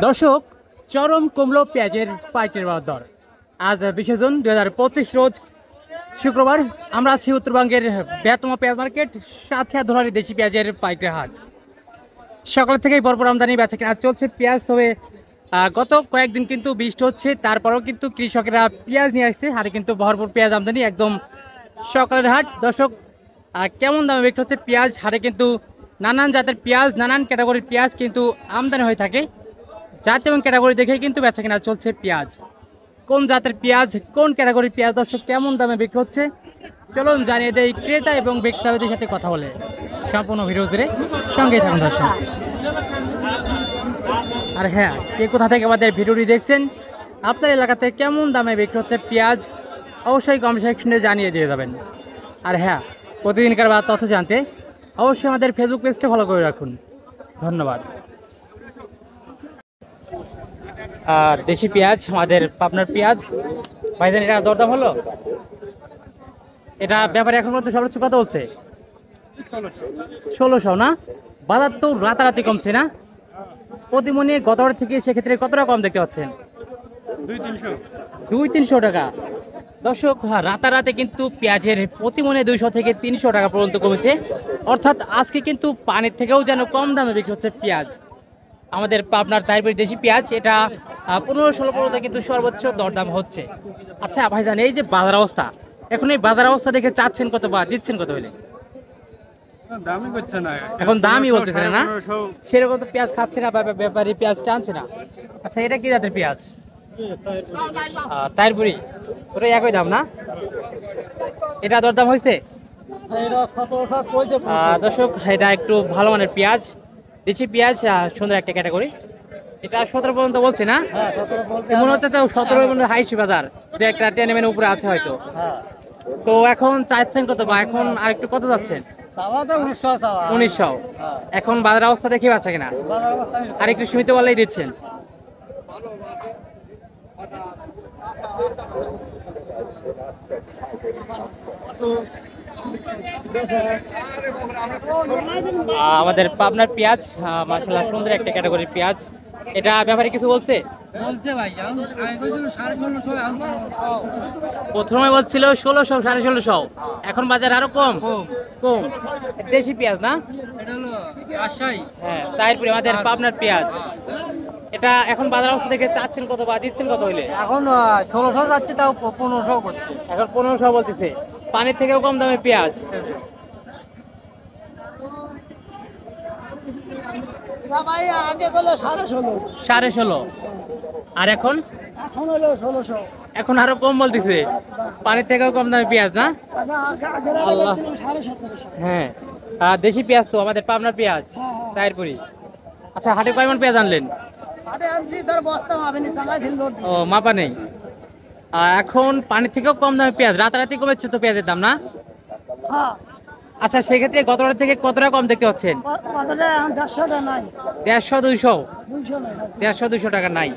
দর্শক, চরম কমলো পেঁয়াজের পাইকারি দর। আজ 20 জুন 2025 রোজ শুক্রবার। আমরা আছি উত্তরবঙ্গের বৃহত্তম পেঁয়াজ মার্কেট সাথিয়া ধরারি দেশি পেঁয়াজের পাইকারি হাট। সকাল থেকেই ভরপুর আমদানি বেচা কেনা চলছে পেঁয়াজ। তবে গত কয়েকদিন কিন্তু বৃষ্টি হচ্ছে, তারপরেও কিন্তু কৃষকেরা পেঁয়াজ নিয়ে আসছে হাটে, কিন্তু ভরপুর পেঁয়াজ আমদানি একদম সকালের হাট। দর্শক, কেমন দামে বিক্রি হচ্ছে পেঁয়াজ হাটে? কিন্তু নানান জাতের পেঁয়াজ, নানান ক্যাটাগরির পেঁয়াজ কিন্তু আমদানি হয়ে থাকে। জাত এবং ক্যাটাগরি দেখে কিন্তু বেচা কেনা চলছে পেঁয়াজ। কোন জাতের পেঁয়াজ, কোন ক্যাটাগরির পেঁয়াজ দর্শক কেমন দামে বিক্রি হচ্ছে, চলুন জানিয়ে দেয় ক্রেতা এবং বিক্রেতাদের সাথে কথা বলে। সম্পূর্ণ ভিডিও জুড়ে সঙ্গেই থাকুন দর্শক। আর হ্যাঁ, কে কোথা থেকে আমাদের ভিডিওটি দেখছেন, আপনার এলাকাতে কেমন দামে বিক্রি হচ্ছে পেঁয়াজ, অবশ্যই কমেন্ট সেকশনে জানিয়ে দিয়ে যাবেন। আর হ্যাঁ, প্রতিদিনকার তথ্য জানতে অবশ্যই আমাদের ফেসবুক পেজটা ফলো করে রাখুন। ধন্যবাদ। আর দেশি পেঁয়াজ, আমাদের পাবনার পেঁয়াজ ভাইজান, এটা দরদাম হলো? এটা ব্যাপারে এখন পর্যন্ত সর্বোচ্চ কত বলছে? 1600 না? বাজার তো রাতারাতি কমছে না প্রতিমনে গতবার থেকে, সেক্ষেত্রে কতটা কম দেখতে পাচ্ছেন? 200-300 টাকা। দর্শক, রাতারাতি কিন্তু পেঁয়াজের প্রতিমনে 200 থেকে 300 টাকা পর্যন্ত কমেছে। অর্থাৎ আজকে কিন্তু পানির থেকেও যেন কম দামে বিক্রি হচ্ছে পেঁয়াজ। আমাদের পাবনার তাইপুর দেশি পেঁয়াজ, এটা 15-16 পর্যন্ত কিন্তু সর্বোচ্চ দরদাম হচ্ছে। আচ্ছা ভাইজান, এই যে বাজার অবস্থা, এখন এই বাজার অবস্থা দেখে চাচ্ছেন কত বা দিচ্ছেন কত হলে? দামই করছে না, এখন দামই বলতেছে না। সেরকম তো পেঁয়াজ খাচ্ছে না, ব্যাপারী পেঁয়াজ টানছে না। আচ্ছা, এটা কি জাতের পেঁয়াজ? তাইপুরি, ওটা একই দাম না? এটা দরদাম হয়েছে? দর্শক, এটা একটু ভালো মানের পেঁয়াজ, দেশি পেঁয়াজ, সুন্দর একটা ক্যাটাগরি। এটা 17 পর্যন্ত বলছে না? মনে হচ্ছে তো 17 হাইস্ট বাজার, দু একটা 10 উপরে আছে হয়তো। তো এখন চাইছেন কত বা এখন আর একটু কত যাচ্ছেন? 1900। এখন বাজার অবস্থা দেখে আছে কিনা আর একটু সীমিত বলেই দিচ্ছেন? আমাদের পাবনার পেঁয়াজ মাশাআল্লাহ সুন্দর একটা ক্যাটাগরির পেঁয়াজ। এটা ব্যাপারে কিছু বলছে? প্রথমে বলছিল 1600, 1650। এখন বাজার আরো কম কম। দেশি পেঁয়াজ না? হ্যাঁ, তাইপুরি আমাদের পাবনার পেঁয়াজ। এটা এখন বাজার অবস্থা দেখে চাচ্ছেন কত বা দিচ্ছেন কত হইলে? এখন 1600 যাচ্ছে, তাও 1500 করছে। এখন 1500 বলতেছে। পানির থেকেও কম দামে পেঁয়াজ। আগে হলো 16.5। আর এখন হলো 1600। এখন আরো কম বলতেছে। পানির থেকেও কম দামে পেঁয়াজ না? আল্লাহ। হ্যাঁ, দেশি পেঁয়াজ তো আমাদের পাবনার পেঁয়াজ, তাইপুরি। আচ্ছা, হাটে কয়মন পেঁয়াজ আনলেন? ও, মাপা নেই। এখন পানির থেকেও কম দামে পেঁয়াজ, রাতারাতি কমেছে তো পেঁয়াজের দাম না? আচ্ছা, সেক্ষেত্রে গতবার থেকে কতটা কম দেখতে পাচ্ছেন? 150-200 টাকা নাই।